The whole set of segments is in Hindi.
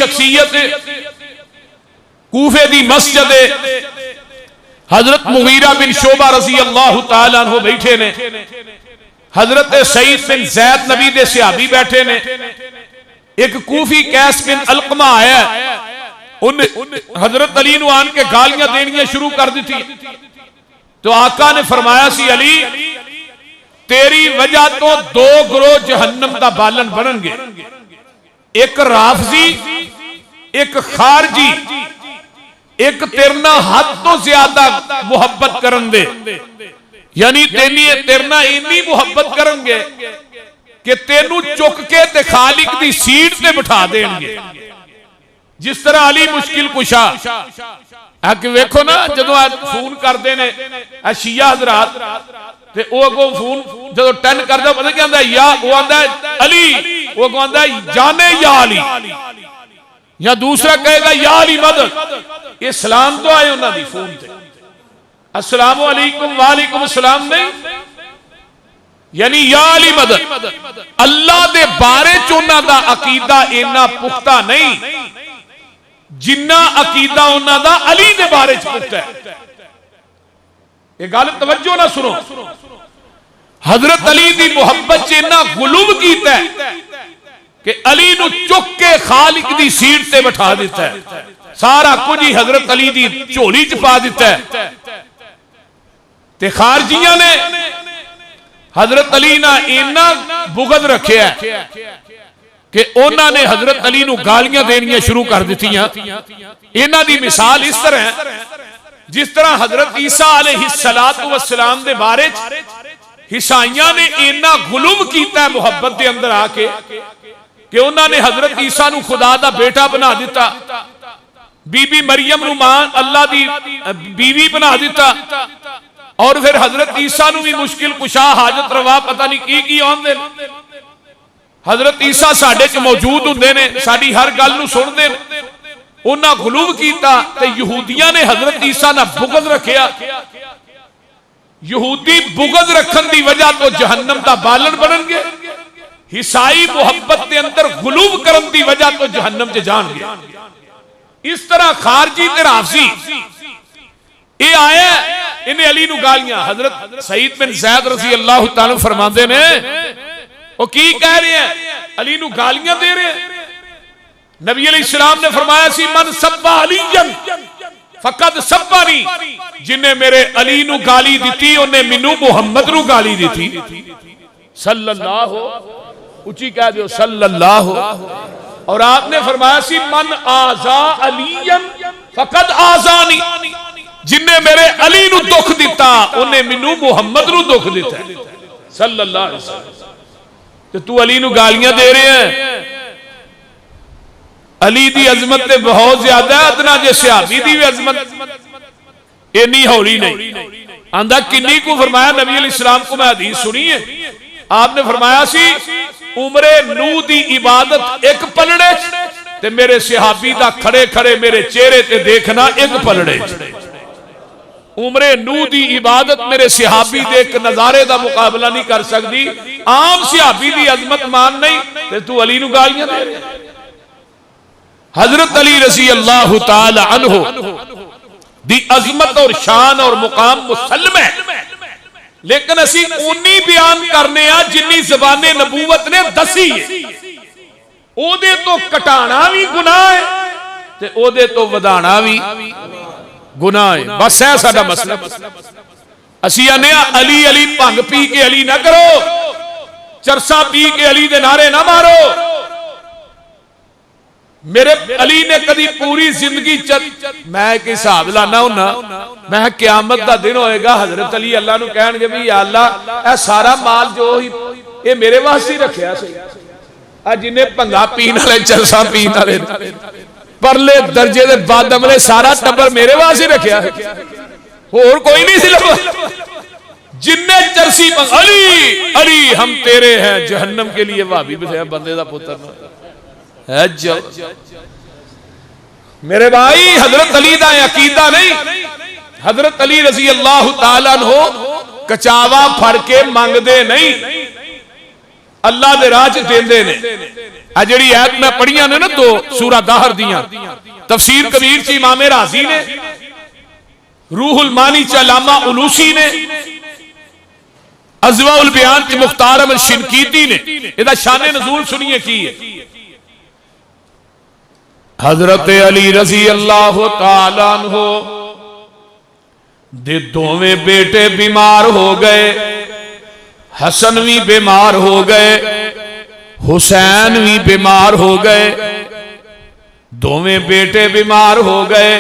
शख्सियत कूफे दी मस्जिद हजरत मुगीरा बिन शोबा रजी अल्लाह तआला अन्हु बैठे ने, हजरत सईद बिन जैद नबी दे सहाबी बैठे ने, एक कूफी कैस बिन अलकमा आया, उन हजरत अली नू आन के गालियां देनियां शुरू कर दी थी। तो आका ने फरमाया सी अली तेरी वजह तो दो ग्रोह जहन्नम का बालन बननगे, एक राफजी एक खारजी, एक तेरना हद तो ज्यादा मुहब्बत करन दे, यानी तेरना इन्नी मुहब्बत करनगे कि तेनू चुक के ते खालिक दी सीट ते बिठा देंगे, जिस तरह अली मुश्किल कुशा वेखो ना जदों फोन करते ने शिया हजरात ते ओ अगों फोन जो टन करदा पता क्या आंदा या वो आंदा अली, वो आंदा जाने या अली, या दूसरा कहेगा या अली मदद। ये सलाम तो आए उन्हां दी फोन ते अस्सलाम वालेकुम वालेकुम सलाम नहीं, यानी या अली मदद। अल्लाह दे बारे च उन्हां दा अकीदा इन्ना पुख्ता नहीं जिन्ना अकीदा उन्हां दा अली दे बारे च पुख्ता है। ये गल तवज्जो ना सुनो, हजरत अली दी मुहब्बत च इन्ना गुलूब कीता है कि अली नू चुक के खालिक दी सीट ते बिठा दिता है, सारा कुछ ही हजरत अली दी झोली च पा दिता है। ते खारजियां ने हजरत अली ना इन्ना बुगद रखिया कि उन्होंने हजरत अली नू गालियां देनियां शुरू कर दित्तियां। इन्हां दी मिसाल इस तरह है जिस तरह हजरत ईसा अलैहिस्सलातु वस्सलाम दे बारे ईसाइयां ने इन्ना गुलूम कीता मुहब्बत दे अंदर आके कि उन्होंने हजरत ईसा नू खुदा दा बेटा बना दिता, बीबी मरियम नू मां अल्लाह दी बीवी बना दिता, और फिर हजरत ईसा नू भी मुश्किल कुशा हाजत रवा पता नहीं की आंदे। हजरत ईसा साडे च मौजूद हुंदे ने, साडी हर गल नू सुनदे ने। उन्हां गुलूब कीता ते यहूदियां ने हजरत ईसा नाल बुगद रखिया। यहूदी बुगद रखन दी वजह तो जहन्नम दा बालन बनणगे, ईसाई मुहब्बत के अंदर गुलूब करन दी वजह तो जहन्नम च जाणगे। इस तरह खारजी ते राफजी ये आया, इन्हें अली नू गालियां। हजरत सईद बिन जैद रजी अल्लाह तआला फरमाते ने वो की कह रहे हैं, अली नू गालियां दे रहे हैं। नबी अलैहिस्सलाम ने फरमाया सी मन सब्बा अलीयन फकद सब्बानी, जिन्हें मेरे अली नू गाली दी उन्हें मैनू मुहम्मद नू गाली दी। सल्लल्लाहु, ऊंची कह दो सल्लल्लाहु। और आपने फरमाया सी मन आजा अलीयन फकद आजानी, जिन्हें मेरे अली नू दुख दिता उन्हें मैनू मुहम्मद नू दुख दिता। सल्लल्लाहु अलैहि वसल्लम। तो तू अली नू गालियां दे रहे हैं। अली दी अजमत ते बहुत ज्यादा है, अदना जे सहाबी दी भी अजमत इन्नी हौली नहीं। आंदा किन्नी को फरमाया नबी अलैहिस्सलाम को मैं हदीस सुनी है, आपने फरमाया सी उमरे नू दी इबादत एक पलड़े ते मेरे सहाबी दा खड़े खड़े मेरे चेहरे ते देखना एक पलड़े। उमरे नू दी इबादत मेरे सहाबी दे एक नजारे दा मुकाबला नहीं कर सकती। आम सहाबी दी अजमत मान नहीं ते तू अली नू गालियां दे रहे। हजरत अली रज़ी अल्लाह तआला अन्हु दी अजमत और शान और मुकाम मुसल्लम है, लेकिन असी उन्नी बयान करने आ जिन्नी ज़बाने नबूवत ने दसी है। ओदे तो घटाना भी गुनाह है ते ओदे तो वधाना भी गुनाह है। बस है साडा मसला। असी आने अली अली भंग पी के अली ना करो, चरसा पी के अली दे नारे ना मारो। मेरे अली ने कदी पूरी जिंदगी मैं एक हिसाब लाना हुना, मैं क़यामत दा दिन होएगा हजरत अली अल्लाह नू कहणगे भी या अल्लाह ए सारा माल जो ही ये मेरे वास्ते रखिया सी, आ जिन्हें भंगा पीण वाले चरसा पीण वाले परले दर्जे दे बाद अमले सारा टब्बर मेरे वास्ते रखिया, होर कोई नहीं सी लगा। जिन्ने चरसी अली अली हम तेरे हैं जहन्नम के लिए भाभी बिठाया बंदे दा पुत्र है। मेरे भाई हजरत अली दा अकीदा नहीं। हजरत अली रजी अल्लाह तआला अन्हु कचावा फड़ के मंगदे नहीं, अल्लाह दे राह च देंदे ने। आ जिहड़ी आयत मैं पढ़ियां ने ना दो सूरा दाहर दियां, तफसीर कबीर च इमाम राजी ने, रूहुल मानी च अल्लामा उलूसी ने, अज़वाउल बयान च मुख्तार अहमद शिनकीती ने। इहदा शान नज़ूल सुनिए की है। हजरत अली रजी अल्लाह तआला अन्हु दे दोवें बेटे बीमार हो गए। हसन भी बीमार हो गए, हुसैन भी बीमार हो गए, दोवें बेटे बीमार हो गए।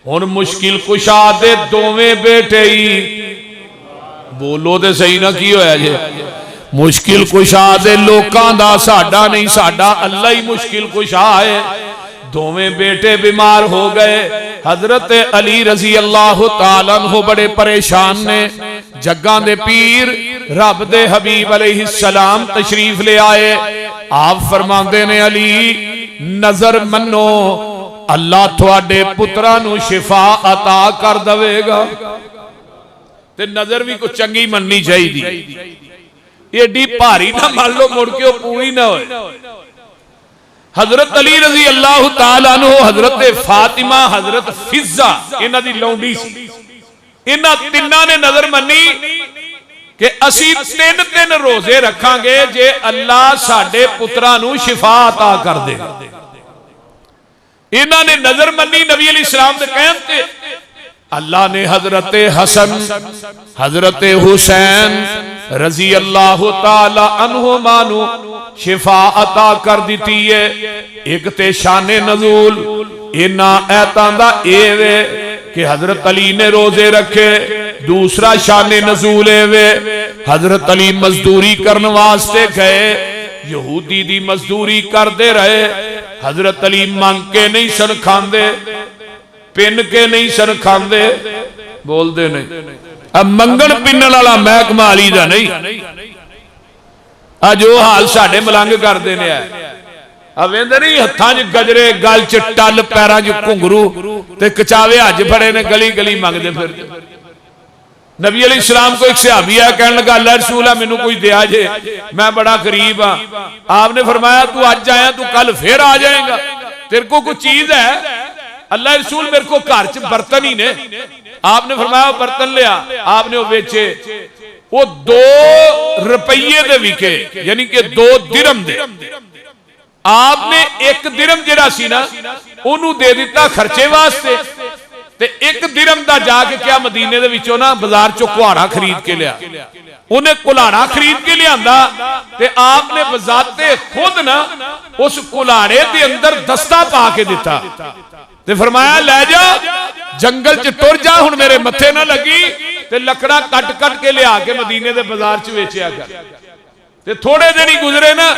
हुण मुश्किल कुशा दे दोवें बेटे ही, बोलो तो सही ना की होया जे, मुश्किल कुशा दे लोकां दा साडा नहीं, साडा अल्लाह ही मुश्किल कुशा है। दोवें बेटे बीमार हो गए। हजरत अली रजी अल्लाह तआला अन्हु बड़े परेशान ने। जग्गां दे पीर रब दे हबीब अलैहिस्सलाम तशरीफ ले आए। आप फरमांदे ने अली नजर मनो, अल्लाह तुहाडे पुत्रां नूं शिफा अता कर देवेगा। ते नजर भी कुछ चंगी मननी चाहिए, एडी भारी ना मान लो मुड़ के पूरी ना होए। हजरत अली रजी अल्लाह तआला अन्हु, हजरत फातिमा, हजरत फिजा इन्हां दी लौंडी सी। इन्हां तिन्नां ने नजर मनी कि असी 3 रोजे रखांगे जे अल्लाह साडे पुत्रां नूं शिफा अता कर दे। इन्हां ने नजर मनी नबी अलैहि सलाम दे कहण ते। अल्लाह ने हजरत हसन, हजरत हुसैन रजी अल्लाह तआला अन्हुमा नू शिफा अता कर दी है। एक ते शाने नज़ूल इन्हां आयतां दा ए वे कि हजरत अली ने रोजे रखे। दूसरा शाने नज़ूल ए वे हजरत अली मजदूरी करने वास्ते गए, यहूदी दी मजदूरी करते रहे। हजरत अली मंग के नहीं सन खांदे, पिन के नहीं सन खांदे, बोलते नहीं। अब मंगन पिनन वाला महकमा अली दा नहीं। अज वो हाल साडे मलंग करते ने। वेंदे नहीं हत्थां च गजरे, गल च टल, पैरां च घुंघरू ते कचावे हज फड़े ने, गली गली मंगते फिरदे। नबी अलैहि सलाम को एक सहाबी आया, कहने लगा अल्लाह रसूल है मैनू कोई दिया जे, मैं बड़ा गरीब हाँ। आपने फरमाया तू अज आया तू कल फिर आ जाएगा, तेरे को कोई चीज है? अल्लाह रसूल मेरे को घर च बर्तन ही ने। आपने फरमाया बर्तन लिया। आपने वो बेचे, वो 2 रुपये दे विके, यानी कि 2 दिरहम दे। आपने 1 दिरहम जिहड़ा सी ना ओनू दे दिता खर्चे वास्ते, ते 1 दिरहम दा जाके क्या मदीने दे विचों ना बाजार चों कुहाड़ा खरीद के लिया। उन्हें कुल्हाड़ा खरीद के लिया ते आपने बजाते खुद ना उस कुल्हाड़े के अंदर दस्ता पा के दिता ते फरमाया ले जा जंगल च तुर जा, हुण मेरे मथे ना लगी, ते लकड़ा कट कट के लिया के मदीने दे बाजार च वेचिया कर। ते थोड़े दिन ही गुजरे ना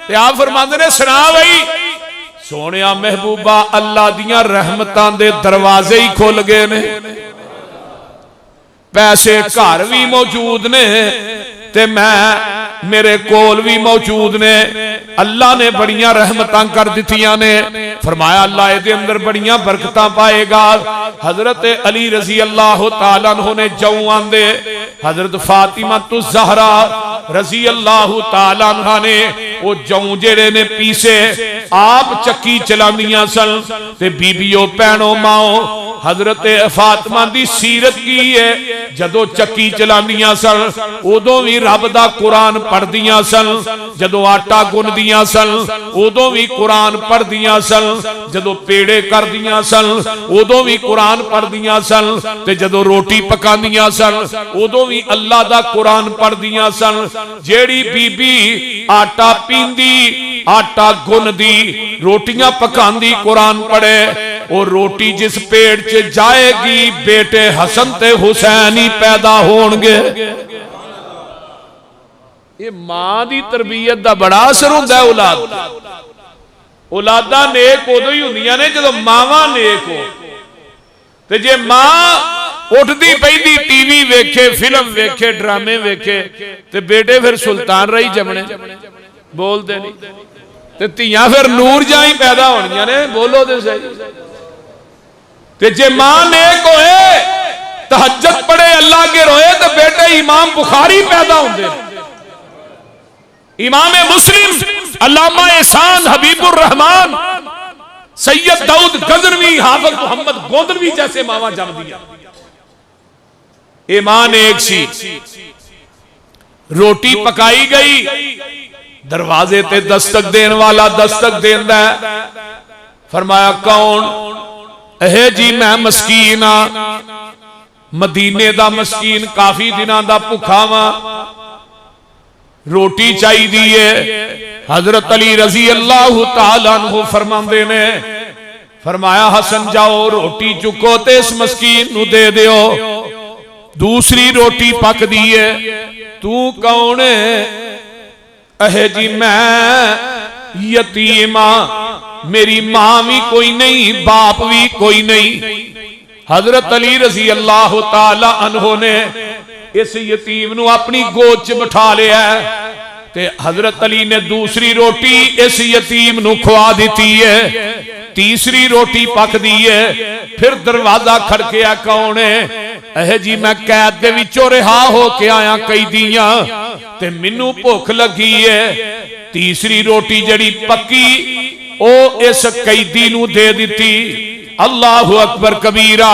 ते आप फरमांदे ने सुना बई सोनिया महबूबा अल्लाह दियां रहमतां दे दरवाजे ही खुल गए ने, पैसे घर भी मौजूद ने ते मैं मेरे कोल भी मौजूद ने। अल्लाह ने बड़ियां रहमतां कर दित्तियां ने। फरमाया अल्लाह इहदे अंदर बड़ियां बरकतां पाएगा। हजरत अली रजी अल्लाह तआला अन्हु ने जऊ आंदे, हजरत फातिमा तु ज़हरा रजी अल्लाह तआला अन्हा ने वो जऊ जेड़े ने पीसे आप चक्की चलांदियां सन ते बीबियों भैणों माओ हजरत फातिमा दी सीरत की है। जदों चक्की चलांदियां सन उदों भी रब दा कुरान पढ़दियां सन, जदों आटा गुनदियां सन उदों भी कुरान पढ़दियां सन, जदों पेड़े करदियां सन उदों भी कुरान पढ़दियां सन, ते जदों रोटी पकांदियां सन उदों भी अल्लाह दा कुरान पढ़दियां सन। जेड़ी बीबी आटा पींदी, आटा गुनदी, रोटियां पकांदी, कुरान पढ़े, और रोटी जिस पेट च जाएगी बेटे हसन ते हुसैन ही पैदा होणगे। ये मां दी तरबियत दा बड़ा असर हुंदा है औलाद। औलादा नेक उदों ही हुंदियां ने जदों मावां नेक हो। ते जे मां उठदी पैंदी टीवी वेखे, फिल्म वेखे, ड्रामे वेखे, ते बेटे फिर सुल्तान रही जमने, बोलते नहीं, ते धीआं फिर नूर जां ही पैदा होणियां ने, बोलो ते सही। ते जे मां नेक होए, तहज्जुद पढ़े, अल्लाह के रोए, तो बेटे इमाम बुखारी पैदा होंदे। इमाम मुस्लिम, अल्लामा एहसान हबीबुर रहमान, सैयद दाऊद गजनवी, हाफिज मोहम्मद गोंदलवी जैसे मावा जम दिया। ईमान एक सी, रोटी पकाई गई, दरवाजे ते दस्तक देने वाला दस्तक देंदा है। फरमाया कौन? जी मैं मस्कीन हाँ, मदीने दा मस्कीन, काफी दिनों दा भुखा वा, रोटी चाहिए। हजरत अली रजी अल्लाह तआला अन्हु फरमांदे ने, फरमाया हसन जाओ रोटी चुको ते इस मस्कीन नू दे दियो। दूसरी रोटी पक दी है। तू कौन है? जी मैं यतीमा, मेरी मां भी कोई नहीं, बाप भी कोई नहीं। हजरत अली रजी अल्लाह तआला अन्हु ने इस यतीम नू अपनी गोद च बिठा लिया ते हजरत अली ने दूसरी रोटी इस यतीम नू खवा दी है। तीसरी रोटी पक दी है। फिर दरवाजा खड़किया, कौन है? जी मैं कैद दे विचों रिहा हो के आया कैदियां ते मैनू भुख लगी है। तीसरी रोटी जड़ी पक्की ओ इस कैदी नू दे दी। अल्लाहु अकबर कबीरा।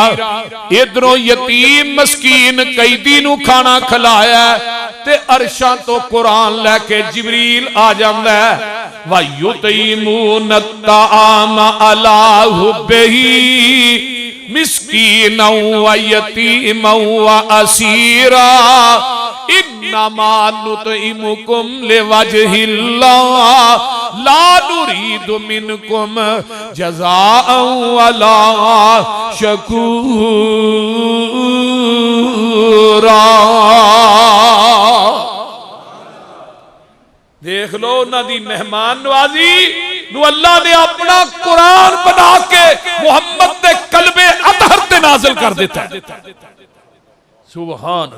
इधरों यतीम मस्कीन कैदी नू खाना खिलाया ते अरशां तो कुरान लैके जिबरील आ जांदा है। वा युतईमून अत्ताम अला हुब्बिही मिस्कीना व यतीमा व असीरा इन्नमा नुतईमुकुम लिवजहिल्लाह ला नुरीदु मिनकुम जज़ाअन वला शकूरा। देख लो उन्होंने मेहमान नवाजी नू अल्लाह ने अपना कुरान बना के मुहम्मद दे कलबे अतहर ते नाज़िल कर दिता है। सुभान।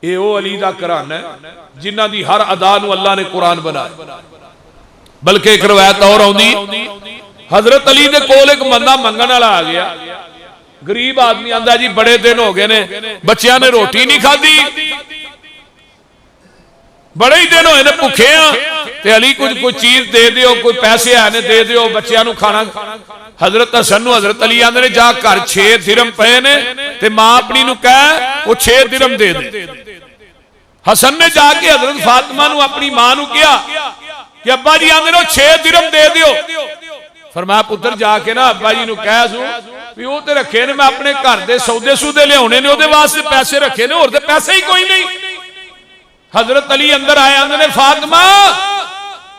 ये ओ अली दा कुरान है जिन्हां दी हर अदा नू अल्लाह ने कुरान बनाया। बल्कि एक रवायत और आउंदी, हजरत अली दे कोल एक बंदा मंगण वाला आ गया। गरीब आदमी आंदा जी बड़े दिन हो गए ने बच्चियां ने रोटी नहीं खाधी, बड़े ही दिन होए ने भुखे हाँ, अली कुछ चीज दे दियो, कोई पैसे है ने दे दियो बच्चियां नू खाना। हजरत हसन नू हजरत अली आंदे ने जा घर 6 दिरहम पे ने ते मां अपनी नू कह वो 6 दिरहम दे दे। हसन ने जाके हजरत फातिमा नू अपनी मां नू कहा कि अब्बा जी आंदे ने 6 दिरहम दे दियो। फरमाया पुत्र जाके ना अब्बा जी नू कह सू भी वो ते रखे ने, मैं अपने घर दे सौदे सूदे लियाने ने, ओदे वास्ते पैसे रखे ने, होर ते पैसे ही कोई नहीं। हजरत अली अंदर आए, आंदे ने फातिमा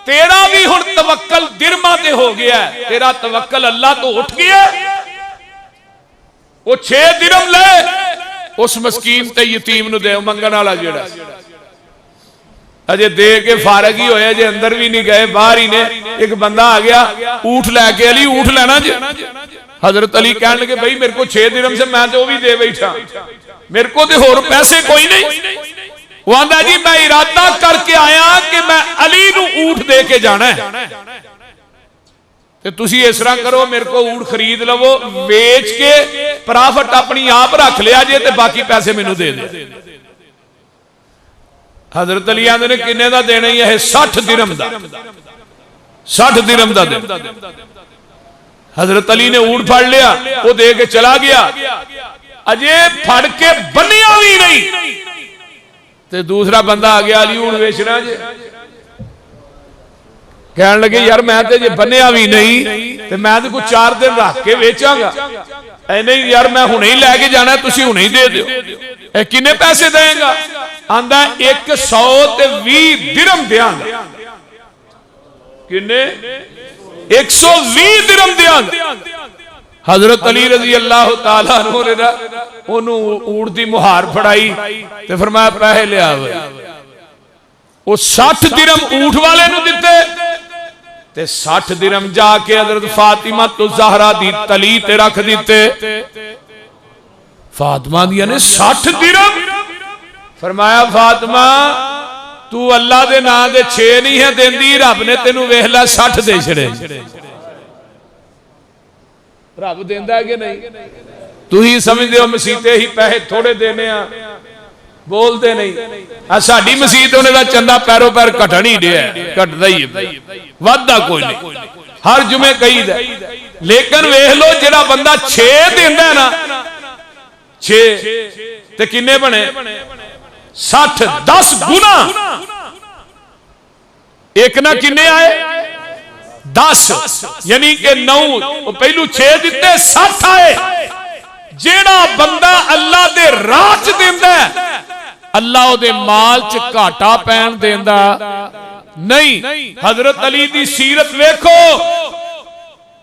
तेरा भी हुण तवक्कल दिरमा ते हो गया है, तेरा तवक्कल अल्लाह तो उठ गया। वो 6 दिरहम ले उस मस्कीन ते यतीम नू दे, मंगण वाला जेड़ा अजे दे के फारग ही होया, जे अंदर भी नहीं गए बाहर ही ने। एक बंदा आ गया ऊठ लैके, अली ऊठ लेना जे। हजरत अली कहने लगे भाई मेरे को 6 दिरहम से मैं तो वो भी दे बैठा, मेरे को तो होर पैसे कोई नहीं। वो आंदा जी मैं इरादा करके आया कि मैं अली नू ऊठ दे के जाना है, तो तुसी इस तरह करो मेरे को ऊठ खरीद लवो, बेच के प्रॉफिट अपनी आप रख लिया जे ते बाकी पैसे मैनू दे दे। हजरत अली आंदे ने किन्ने दा देना ही है? 60 दिरहम दा। 60 दिरहम दा दे। हजरत अली ने ऊठ फड़ लिया, वो दे के चला गया। अजे फड़ के बनिया भी नहीं ते दूसरा बंदा आ गया, अली ऊठ बेचना जे। कहने लगे यार मैं तो जे बनिया भी नहीं ते मैं तो कुछ 4 दिन रख के बेचांगा, नहीं यार मैं हुणे ही लैके जाना, तुसी हुणे ही दे दियो। किन्ने पैसे देगा? आंदा 120 दिरहम देंगा। किन्ने? 120 दिरहम देंगा। हजरत अली रजी अल्लाह तआला अन्हु ने ओनू ऊंट दी मुहार फड़ाई ते फरमाया पैसे लिया। वो 60 दिरहम ऊंट वाले नू दिते ते 60 दिरहम जाके हजरत फातिमा तो ज़हरा दी तली ते रख दिते। फातिमा दिया ने 60 दिरहम। फरमाया फातिमा तू अल्लाह दे नां दे 6 नहीं है देंदी, रब ने तेनू वेख ला 60 दे छड़े। रब देंदा है कि नहीं? तू ही समझदे हो मसीते ही पैसे थोड़े देने आ, बोलते नहीं। साडी मसीत उन्हें दा चंदा पैरों पैर घटन ही दिया, घटदा ही वादा कोई नहीं, हर जुमे कही दे। लेकिन वेख लो जेड़ा बंदा 6 देंदा है ना, 6 ते किन्ने बने 60, 10 गुना। एक ना किन्ने आए 10, यानी कि 9, पहलू 6 दिते 60 आए। जेड़ा बंदा अल्लाह दे राह च देंदा है, अल्लाह उहदे माल च घाटा पैन देंदा नहीं। हजरत अली दी सीरत वेखो,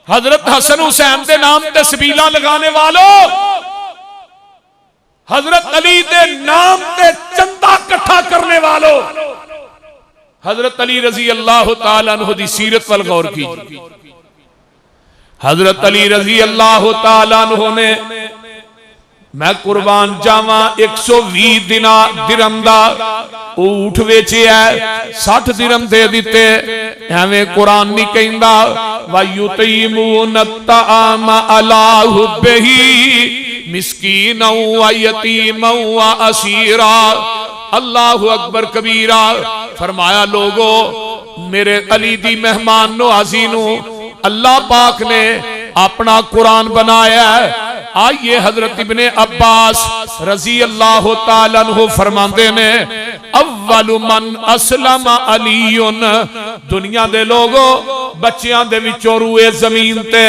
हजरत हसन हुसैन के नाम ते सबीला लगाने वालों, हजरत अली दे नाम ते चंदा इकट्ठा करने वालों, हजरत अली रजी अल्लाह तआला अन्हु दी सीरत वल गौर कीजिए। हजरत अली रजी अल्लाह तआला अन्हु ने, मैं कुर्बान जावा 120 दिरहम दा ऊठ वेचिया, 60 दिरहम दे दिते। एवें कुरान नहीं कहंदा वयुतीमून तआम अला हुब्बिही मिस्कीन व यतीम व असीरा। अल्लाहु अकबर कबीरा। फरमाया लोगो मेरे अली दी मेहमान नवाजी नू अल्लाह पाक ने अपना कुरान बनाया है। आइए हजरत इब्ने अब्बास रजी अल्लाह तआला अन्हु फरमाते ने, अव्वलु मन अस्लम अलीयुन। दुनिया दे लोगो बच्चियां दे विचों रूए जमीन ते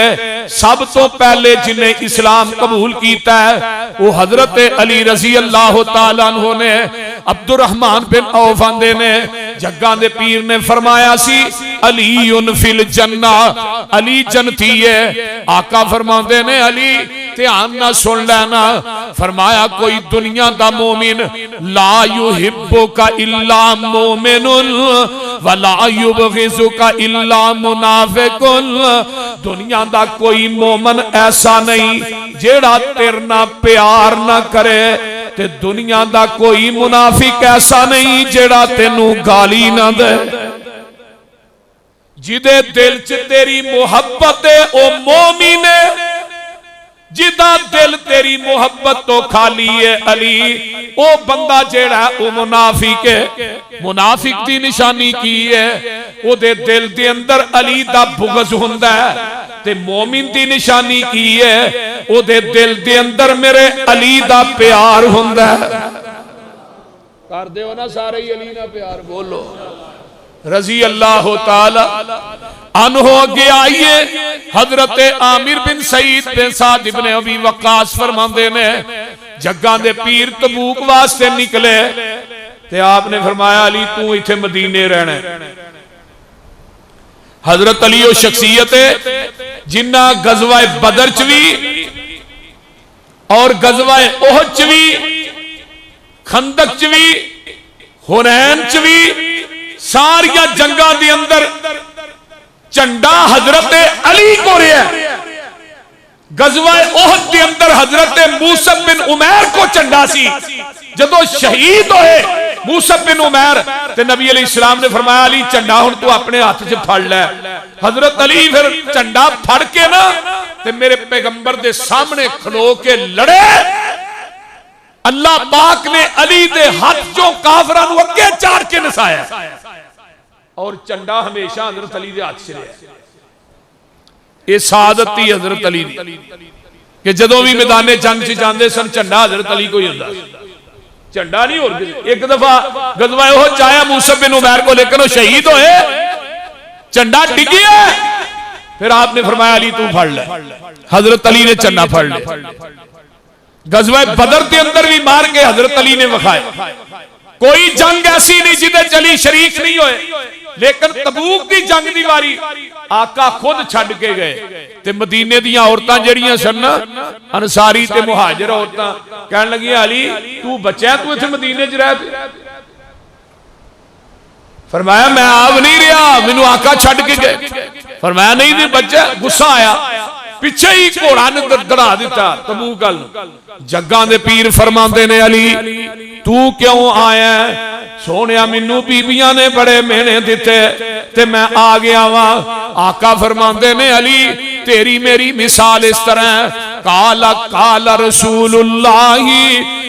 सब तो पहले जिन्हें इस्लाम कबूल किया है वो हजरत अली रजी अल्लाह तआला अन्हु ने। अब्दुर्रहमान बिन औफ आंदे ने, जग्गा दे पीर ने फरमाया सी अलीयुन फिल जन्ना, अली जन्नती है। आका फरमाते ने अली ध्यान ना सुन लेना, फरमाया कोई दुनिया दा मोमिन ला युहिब्बुका इल्ला मोमिनुन वला युबग़िज़ुका इल्ला मुनाफ़िकुन। दुनिया दा कोई मोमन ऐसा नहीं जेड़ा तेरे ना प्यार ना करे, ते दुनिया दा कोई मुनाफिक ऐसा नहीं जेड़ा तेनू गाली ना दे। जिदे दिल च तेरी मुहब्बत है ओ मोमिन है, जिदा दिल तेरी मुहब्बत तो खाली है अली ओ बंदा जेड़ा ओ मुनाफिक है। मुनाफिक दी निशानी की है, ओदे दिल दे अंदर अली दा बुग़्ज़ हुंदा है। ते मोमिन दी निशानी की है, ओदे दिल दे अंदर मेरे अली दा प्यार हुंदा है। कर दियो ना सारे ही अली ना प्यार, बोलो रजी अल्लाह तआला अन्हु। अगे आइए हजरत आमिर बिन सईद बिन साद इब्ने अबी वक्कास फरमाते ने, जग्गा दे पीर तबूक वास्ते निकले ते आपने फरमाया अली तू इत्थे मदीने रहना। हजरत अली वो शख्सियत है जिन्ना गज़वाए बदर च भी और गज़वाए ओहद च भी, खंदक च भी, हुनैन च भी, सारिया जंगा दे अंदर झंडा हजरत अली को रहा। गज़वाए ओहद के अंदर हजरत मूसा बिन उमैर को झंडा सी। जदों शहीद होए मूसा बिन उमैर ते नबी अलैहिस्सलाम ने फरमाया अली झंडा हुण तू अपने हाथ च फड़ लै। हजरत अली फिर झंडा फड़ के ना ते मेरे पैगंबर दे सामने खलो के लड़े। अल्लाह पाक ने अली दे हाथ चों काफरां नूं अगे चाड़ के नसाया और झंडा हमेशा हजरत अली दे हाथ च रहा। ये सादत ही हजरत अली दी कि जदों भी मैदाने जंग च जांदे सन झंडा हजरत अली को ही हुंदा, झंडा नहीं होर किसी। एक दफा गज़वा ओहद च आया मूसा बिन उमैर को, लेकिन वो शहीद होए, झंडा डिग्गिया। फिर आपने फरमाया अली तू फड़ ले। हजरत अली ने झंडा फड़ लिया। गज़वा बदर के अंदर भी मार के हजरत अली ने विखाया। कोई जंग ऐसी नहीं जिदे अली शरीक नहीं होए, लेकिन तबूक की जंग दी वारी आका खुद छड़ के गए ते मदीने दियां औरतां जड़ियां सन ना अंसारी ते मुहाजिर औरतां कहन लगी अली तू बच्चा तू इत्थे मदीने च रह। फरमाया मैं आप नहीं रहा, मैनू आका छड़ के गए। फरमाया नहीं दी बच्चा। गुस्सा आया, पिछे ही घोड़ा ने दड़ा दिता तबूक गल। जग्गां दे पीर फरमांदे ने अली तू क्यों आया? सोनिया मैनू बीबियां ने बड़े मेहने दिते ते मैं आ गया वा। आका फरमांदे ने अली तेरी मेरी मिसाल इस तरह काला काला रसूलुल्लाही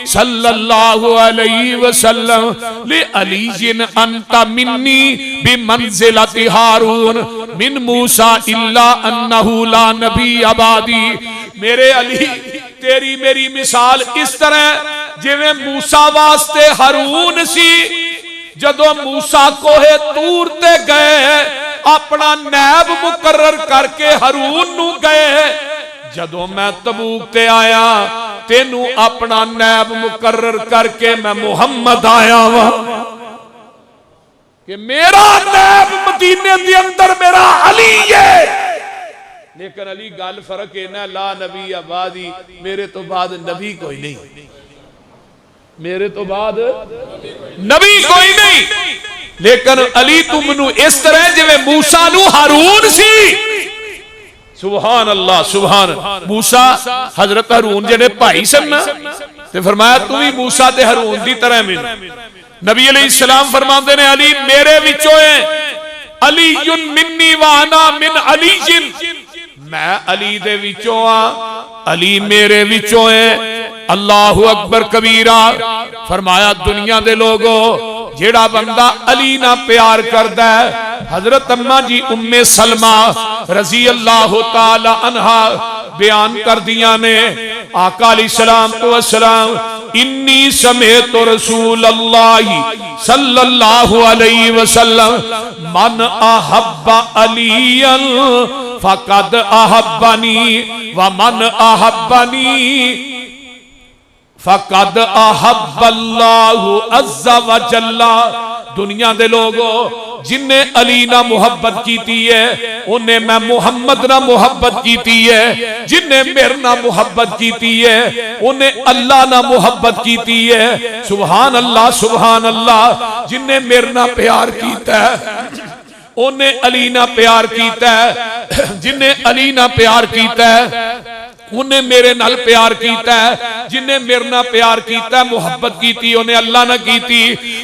सल्लल्लाहु अलैहि वसल्लम ले अलीजिन अंता मिन्नी बिमंजिलति हारून मिन मूसा इल्ला अन्नहु ला नबी अबादी। मेरे अली तेरी मेरी मिसाल इस तरह जिवें मूसा वास्ते हारून सी, जदों मूसा कोहे तूर ते गए अपना नैब मुकर्रर करके हारून नू गए, जदों मैं तबूक ते आया तेनू अपना नैब मुकर्रर करके मैं मुहम्मद आया वा कि मेरा नैब मदीने दे अंदर मेरा अली है। लेकिन अली गल फर्क है ना, ला नबी आबादी, मेरे तो बाद नबी कोई नहीं, मेरे तो बाद नबी कोई नहीं। लेकिन अली तुम नू इस तरह जिवें मूसा नू हारून सी। सुभान अल्लाह सुभान। मूसा हजरत हारून जेडे भाई सन ना, ते फरमाया तू भी मूसा ते हारून दी तरह मिल। नबी अलैहिस्सलाम फरमाते ने अली मेरे विचों है, अलीयुन मिन्नी व अना मिन अलीजिन, मैं अली दे विचों आ, अली मेरे विचों है। अल्लाहु अकबर कबीरा। फरमाया दुनिया दे लोगो जेड़ा बंदा अली ना प्यार करदा है, हजरत अम्मा जी उम्मे सलमा रजी अल्लाह ताला अन्हा बयान कर दिया ने, आका अलैहिस्सलाम तो अस्सलाम इन्नी समेत रसूल अल्लाह सल्लल्लाहु अलैहि वसल्लम मन अहब्बा अलियन फकद अहब्बनी व मन अहब्बनी फकद अहब्बल्लाहु अज़्ज़ा व जल्ला। दुनिया दे लोगो जिन्हें अली ना मुहब्बत कीती है उन्हें मैं मुहम्मद ना मुहब्बत कीती है, जिन्हें मेरे ना मुहब्बत कीती है उन्हें अल्लाह ना मुहब्बत कीती है। सुभान अल्लाह सुभान अल्लाह। जिन्हें मेरे ना प्यार कीता है उन्हें अली ना प्यार कीता है, जिन्हें अली ना प्यार कीता है उन्हें मेरे नाल प्यार कीता है, जिन्हें मेरे नाल प्यार कीता मुहब्बत कीती उन्हें अल्लाह ना कीती।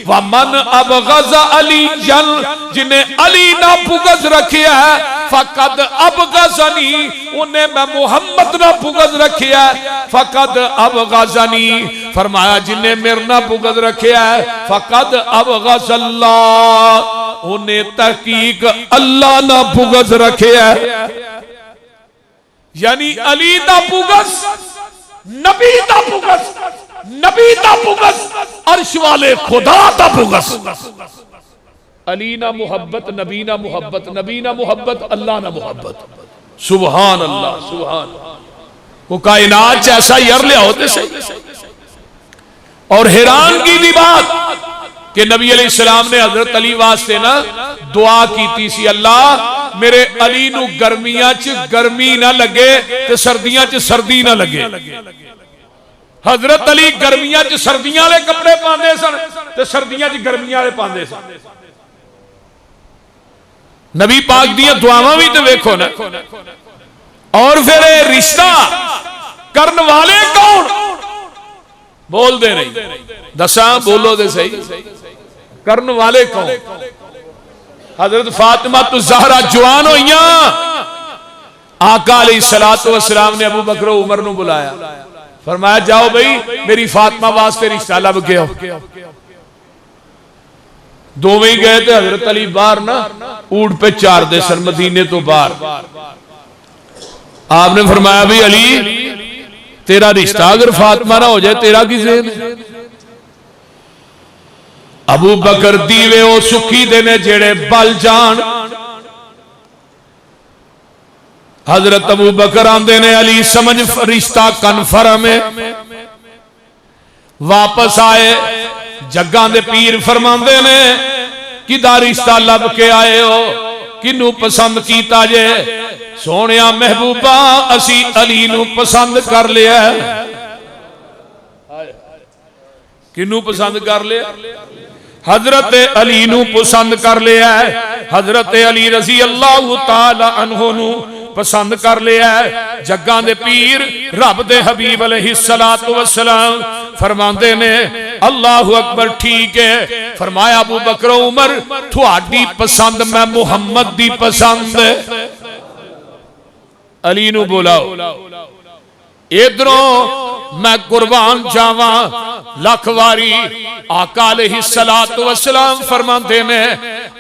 व मन अबगज़ अली जल, जिन्हें अली ना बुग़्ज़ रखिया है फकद अबगज़नी, उन्हें मैं मुहम्मद ना बुग़्ज़ रखिया है फकद अबगज़नी। फरमाया जिन्हें मेरे ना बुग़्ज़ रखिया है फकद अबगज़ल्लाह, उन्हें तहकीक अल्लाह ना बुग़्ज़ रखिया है। यानी अली दा बुग़्ज़ नबी दा बुग़्ज़, नबी दा बुग़्ज़ अर्श वाले खुदा दा बुग़्ज़। अली ना मुहब्बत, नबी ना मुहब्बत, नबी ना मुहब्बत, अल्लाह ना मुहब्बत। सुभान अल्लाह सुभान। वो कायनात ऐसा यार ले होते सही। और हैरान की बात कि नबी अलैहिस्सलाम ने हजरत अली वास्ते ना दुआ की सी, अल्लाह मेरे अली नू गर्मियां च गर्मी ना लगे ते सर्दियां च सर्दी ना लगे। हजरत अली गर्मियां च सर्दियां वाले कपड़े पांदे सन ते सर्दियां च गर्मियां वाले पांदे सन। नबी पाक दी दुआवां भी तो वेखो ना। और फिर रिश्ता करने वाले कौन? बोल दे नहीं, दसा बोलो दे सही, करने वाले कौन? हजरत फातिमा तो ज़हरा जवान होइया, आका अलैहिस्सलातु वस्सलाम ने अबू बकर उमर नू बुलाया, फरमाया जाओ भाई मेरी फातिमा वास्ते रिश्ता लब के आओ। दोवें गए थे। हजरत अली बाहर ना ऊंट पे चार दे सन मदीने तो बाहर। आपने फरमाया भी अली तेरा रिश्ता अगर फातिमा ना हो जाए तेरा की जेब। अबू बकर दीवे ओ सुखी देने जेड़े बल जान। हजरत अबू बकर आंदे ने अली समझ रिश्ता कन्फर्म है। वापस आए जग्गा दे पीर फरमांदे ने किदा रिश्ता लब के आए हो, किनू पसंद कीता जे? सोनिया महबूबा असी अली नू पसंद कर लिया। किनू पसंद कर लिया? हजरत अली नू पसंद कर लिया है। हजरत अली रजी अल्लाह ताला अन्हु नू पसंद कर लिया है। जग्गा दे पीर रब दे हबीब अलैहिस्सलातु वस्सलाम फरमांदे ने अल्लाहु अकबर ठीक है। फरमाया अबू बकर उमर थोड़ी पसंद मैं मुहम्मद दी पसंद। अली नू बुलाओ। इधरों मैं कुर्बान जावा लख वारी। आका अलैहिस्सलातु वस्सलाम फरमाते ने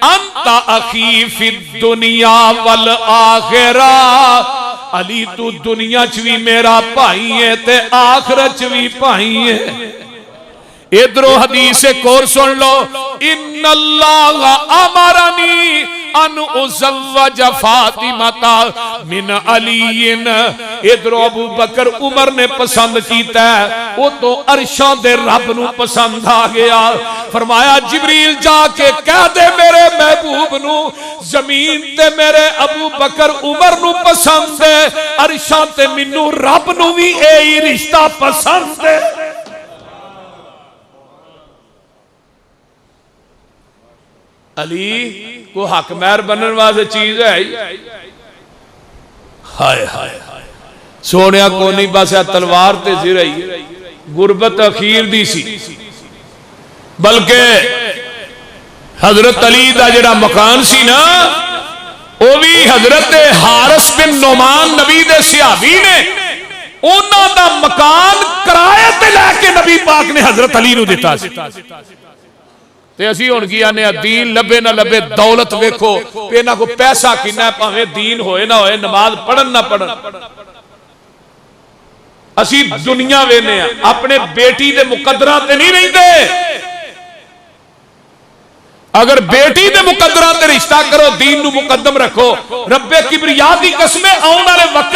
अंता अखी फी दुनिया वल आखिरा, अली तू दुनिया च भी मेरा भाई है ते आखिरत च भी भाई है। इधरों हदीस एक और सुन लो, इन्नल्लाह अमरनी अन उज़व्वज फातिमा मिन अलीन। इधरों अबू बकर उमर ने पसंद किया, वो तो अरशों दे रब नू पसंद आ गया। फरमाया जिब्रील जाके कह दे मेरे महबूब नू जमीन ते मेरे अबू बकर उमर नू पसंद है, अरशों ते मिनू रब नू भी यही रिश्ता पसंद है। अली को हक महर बनने वास्ते चीज है। हाय हाय सोनिया को नहीं, बस तलवार ते सिर ही गुरबत अखीर दी सी। बल्कि हजरत अली दा जिहड़ा मकान सी ना, वो भी हजरत हारिस बिन नोमान नबी दे सहाबी ने उन्हां दा मकान किराए ते लैके नबी पाक ने हजरत अली नू दिता सी। ते असी हुण की आने दीन लभे ना लभे, दौलत वेखो इन्हां को पैसा किन्ना, भावें दीन होए ना होए, नमाज पढ़न ना पढ़न, असी दुनिया वेने अपने बेटी दे मुकद्दरां ते नहीं रहिंदे। अगर बेटी दे मुकद्दरां ते रिश्ता करो, दीन नू मुकद्दम रखो, रब्बे किबरिया दी कसमें आउण वाले वक्त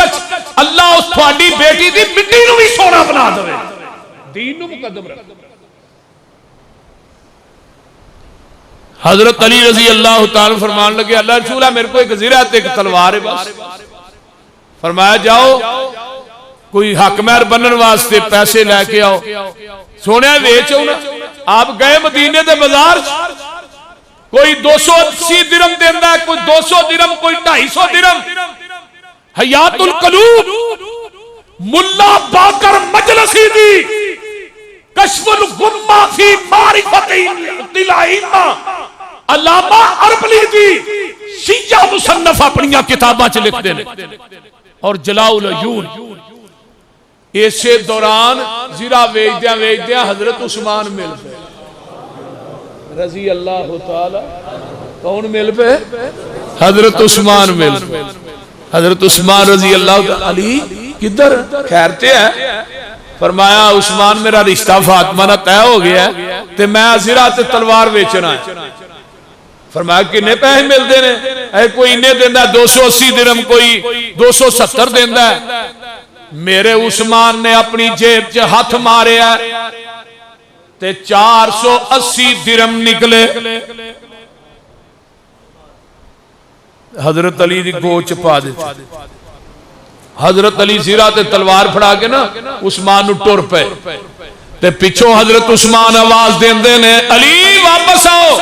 अल्लाह उस तुहाडी बेटी दी मिट्टी नू भी सोना बना देवे। दीन नू मुकद्दम रखो। हजरत अली रजी अल्लाह ताला फरमान लगे, अल्लाह रसूल मेरे को एक ज़िरा एक तलवार है बस। फरमाया जाओ कोई हक महर बनने वास्ते पैसे लेके आओ। सोने वेचो ना। आप गए मदीने के बाजार, कोई 280 दिरहम देता है, कोई 200 दिरहम, कोई 250 दिरहम। हयातुल कलूब मुल्ला बाकर मजलसी दी कश्फुल गुम्मा फी मारिफतिल अइम्मा अल्लामा अरबली दी शिया मुसन्नफ अपनी किताबां च लिखते हैं। और जलाउल अयून इसे दौरान ज़िरा वेचद्या वेचद्या हजरत उस्मान मिल पे रजी अल्लाह ताला। कौन मिल पे? हजरत उस्मान मिल पे। हजरत उस्मान रजी अल्लाह। अली किधर? खैरते है। फरमाया उस्मान मेरा रिश्ता फातिमा ना तय हो गया ते मैं ज़िरा ते तलवार बेचना है। फरमाया किन्ने पैसे मिलते ने? कोई इन्ने देंदा 280 दिरहम, कोई 270 देंदा है। मेरे उस्मान ने अपनी जेब च हाथ मारिया ते 480 दिरहम निकले। हजरत अली दी गोच पा दी। हजरत अली ज़िरा ते तलवार फड़ा के ना उस्मान नू टुर पे ते पिछों हजरत उस्मान आवाज देंदे ने, अली वापस आओ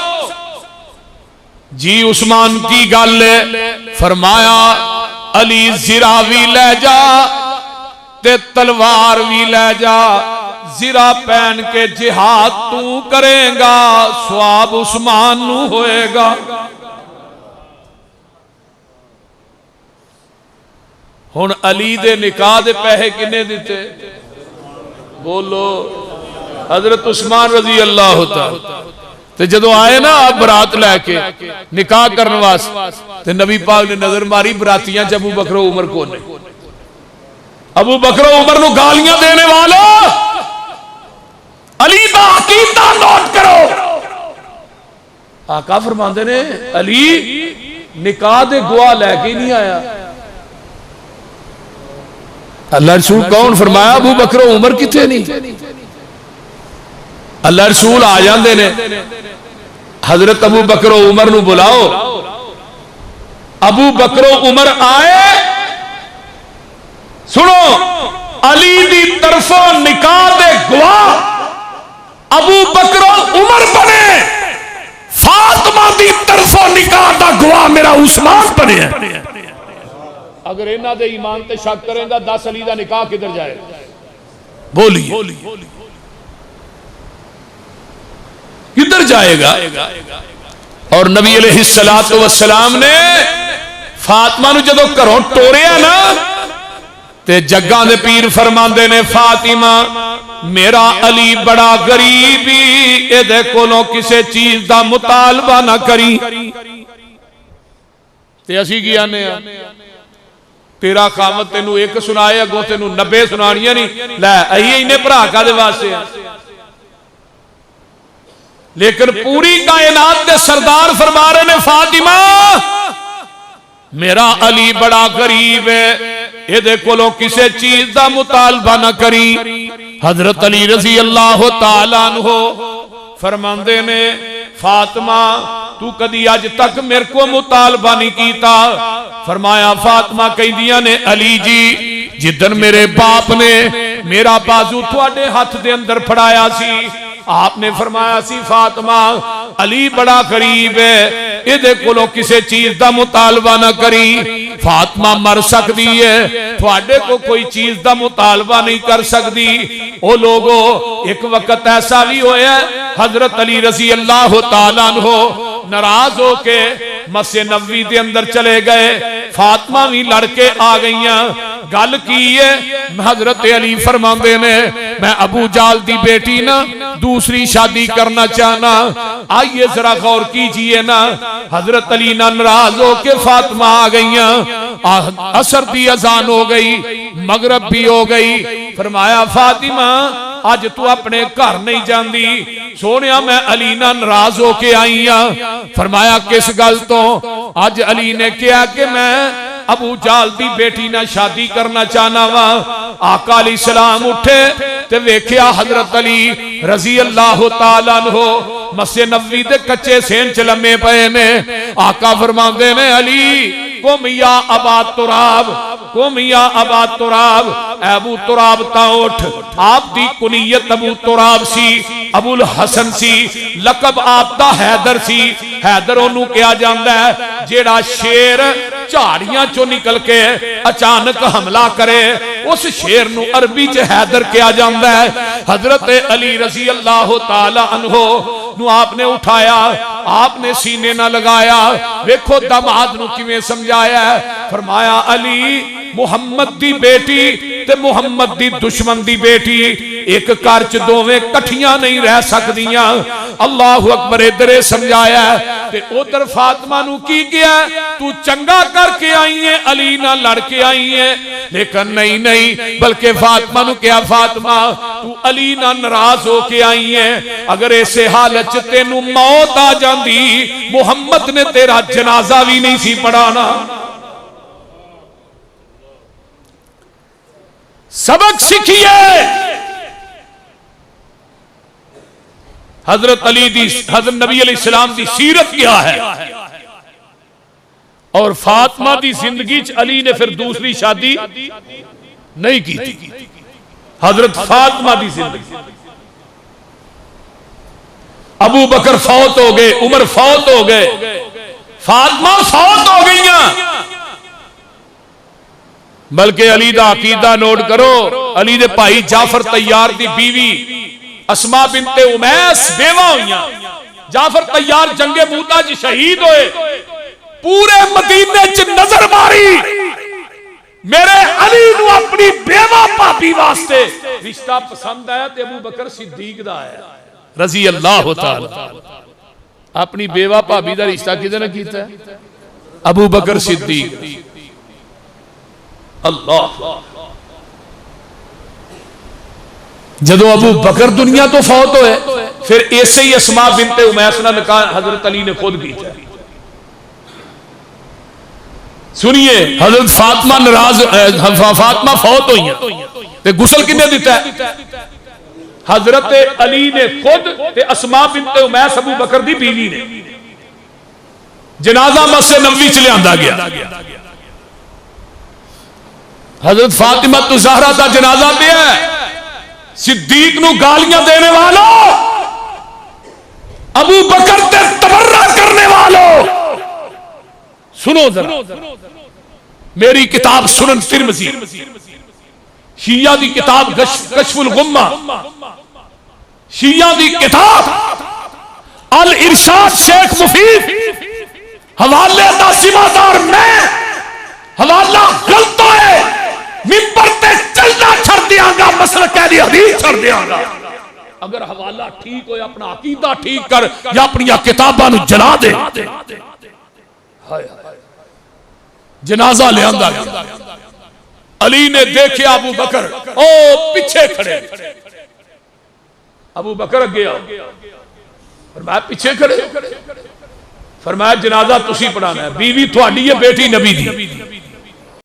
जी। उस्मान की गल है? फरमाया अली ज़िरा भी ले जा ते तलवार भी ले जा। ज़िरा पहन के जिहाद तू करेगा, स्वाब उस्मान नू होएगा। हुण अली दे निकाह दे पैसे किन्ने दिते? बोलो। हजरत उस्मान रजी अल्लाह ताला ते जदों आए ना आप बरात लैके निकाह करने वास्ते, नबी पाक ने नजर मारी बरातियां च अबू बकर उमर को ने। अबू बकर उमर नू गालियां देने वाला, अली दा अकीदा नोट करो। आका फरमांदे ने अली निकाह दे गवाह लैके नहीं आया। अल्लाह रसूल कौन? फरमाया अबू बकर उमर किथे नहीं। अल्लाह रसूल आ जाते ने, हजरत अबू बकर उमर नू बुलाओ। अबू बकर उमर आए, सुनो अली दी तरफों निकाह दे गवाह अबू बकर उमर बने, फातिमा दी तरफों निकाह दा गवाह मेरा उस्मान बने। अगर इन्हां दे ईमान ते शक करेगा, 10 अली दा निकाह किधर जाए? बोलिए किधर जाएगा? और नबी अलैहिस्सलातु वस्सलाम ने फातिमा नू जदों घरों टोरिया ना ते जग्गां दे पीर फरमांदे ने फातिमा मेरा अली बड़ा गरीबी एदे कोलों किसी चीज का मुतालबा ना करी। ते असीं की आने तेरा काम तेनू एक सुनाए अगों तेनू 90 सुनानियां नहीं लै अही इन्ने भरा कादे वास्ते। लेकिन पूरी कायनात के सरदार फरमा रहे ने फातिमा मेरा अली बड़ा गरीब है एदे कोलों किसी चीज का मुतालबा न करी। हजरत अली रजी अल्लाह तआला अन्हु फरमांदे ने फातिमा तू कदी अज तक मेरे को मुतालबा नहीं कीता। फरमाया फातिमा कहदियां ने अली जी जिदन मेरे बाप ने मेरा बाजू तुहाडे हाथ दे अंदर फड़ाया सी आपने फरमाया सी फातिमा अली बड़ा गरीब है इहदे कोलों किसी चीज का मुतालबा ना करी। फातिमा मर सकती है तुहाडे को कोई चीज का मुतालबा नहीं कर सकती। ओ लोगो एक वक्त ऐसा भी होया हजरत अली रजी अल्लाह तआला अन्हु नाराज होके मस्जिद नबवी के अंदर चले गए। फातिमा भी लड़के आ गईयां गल की है हजरत अली फरमांदे ने मैं अबू जाल दी बेटी ना दूसरी शादी करना चाहना। आइए जरा गौर कीजिए ना हजरत अली ना नाराज होके फातिमा आ गईयां। असर दी अजान हो गई मगरब भी हो गई। फरमाया फातिमा अज तू अपने घर नहीं जाती सोनिया मैं अली ना नाराज होके आई हाँ। फरमाया किस गल तो? अज अली ने कहा कि मैं अबू जाल दी बेटी ना शादी करना चाहना वा। आका अलैहिस्सलाम उठे ते वेख्या हजरत अली रजी अल्लाह तआला अन्हु मस्जिद नबवी दे कच्चे सेन च लम्मे पे ने। आका फरमांदे ने अली कुम या अबा तुराब कुम या अबा तुराब अबू तुराब ता उठ। आप दी कुनियत अबू तुराब सी अबुल हसन सी लकब आप दा हैदर सी। हैदर ओनू कहा जांदा है जेड़ा शेर झाड़ियां चो निकल के अचानक हमला करे उस शेर नू अरबी च हैदर कहा जांदा है। हजरत अली रजी अल्लाह तआला अन्हु नू आपने उठाया आपने सीने ना लगाया। वेखो दामाद नू किवें समझाया। फरमाया अली मुहम्मद दी बेटी ते मुहम्मद दी दुश्मन दी बेटी एक घर च दोवें कठियां नहीं रह सकदियां। अल्लाहु अकबर इधर समझाया ते उधर फातिमा नू की गया तू चंगा करके आई है अली ना लड़ के आई है। लेकिन नहीं नहीं बल्कि फातिमा नू कहा फातिमा तू अली ना नाराज होके आई है अगर ऐसे हालत च तेनू मौत आ जाती मुहम्मद ने तेरा जनाजा भी नहीं सी पढ़ाना। सबक सीखिए हजरत अली दी हजरत नबी अलैहिस्सलाम दी सीरत क्या है। और फातिमा दी जिंदगी च अली ने फिर दूसरी शादी नहीं की थी। हजरत फातिमा दी जिंदगी अबू बकर फौत हो गए उमर फौत हो गए फातिमा फौत हो गई। बल्कि अली दा अकीदा नोट करो अली दे भाई जाफर तैयार दी बीवी अस्मा बिनते उमैस बेवा हुई। जाफर तैयार जंगे मूता च शहीद होए। पूरे मदीने च नजर मारी मेरे अली नू अपनी बेवा भाभी वास्ते रिश्ता पसंद आया ते अबू बकर सिद्दीक दा आया रजी अल्लाह तआला। अपनी बेवा भाभी दा रिश्ता किदे नाल कीता? अबू बकर सिद्दीक। अल्लाह जदों अबू बकर दुनिया तो फौत होए फिर ऐसे ही अस्मा बिनते उमैस नाल निकाह हजरत अली ने खुद किया। सुनिए हजरत फातिमा नाराज फातिमा फौत हुई ते गुसल किने दिता है? हजरत अली ने खुद ते अस्मा बिनते उमैस अबू बकर दी बीवी ने। जनाजा मस्जिद नबवी च लियांदा गया। हजरत फातिमा तो ज़हरा का जनाजा पे है। सिद्दीक नू गालियां देने वालों अबू बकर ते तबर्रा करने वालों सुनो जरा मेरी किताब सुनन तिरमिज़ी शिया दी किताब कश्फुल गुम्मा शिया दी किताब अल इरशाद शेख मुफीद हवाले का जिम्मेदार मैं हवाला गलत है मिंबर तेरी हदीस छड़ देंगा। अगर हवाला ठीक हो, अपना अकीदा ठीक कर या अपनी किताबां नूं जला दे। जनाजा ले आंदा गया, अली ने देखे अबू बकर ओ पीछे खड़े, अबू बकर अगे आओ, फरमाया पीछे खड़े, फरमाया जनाजा तुसी पढ़ाना है, बीवी थोड़ी है बेटी नबी दी।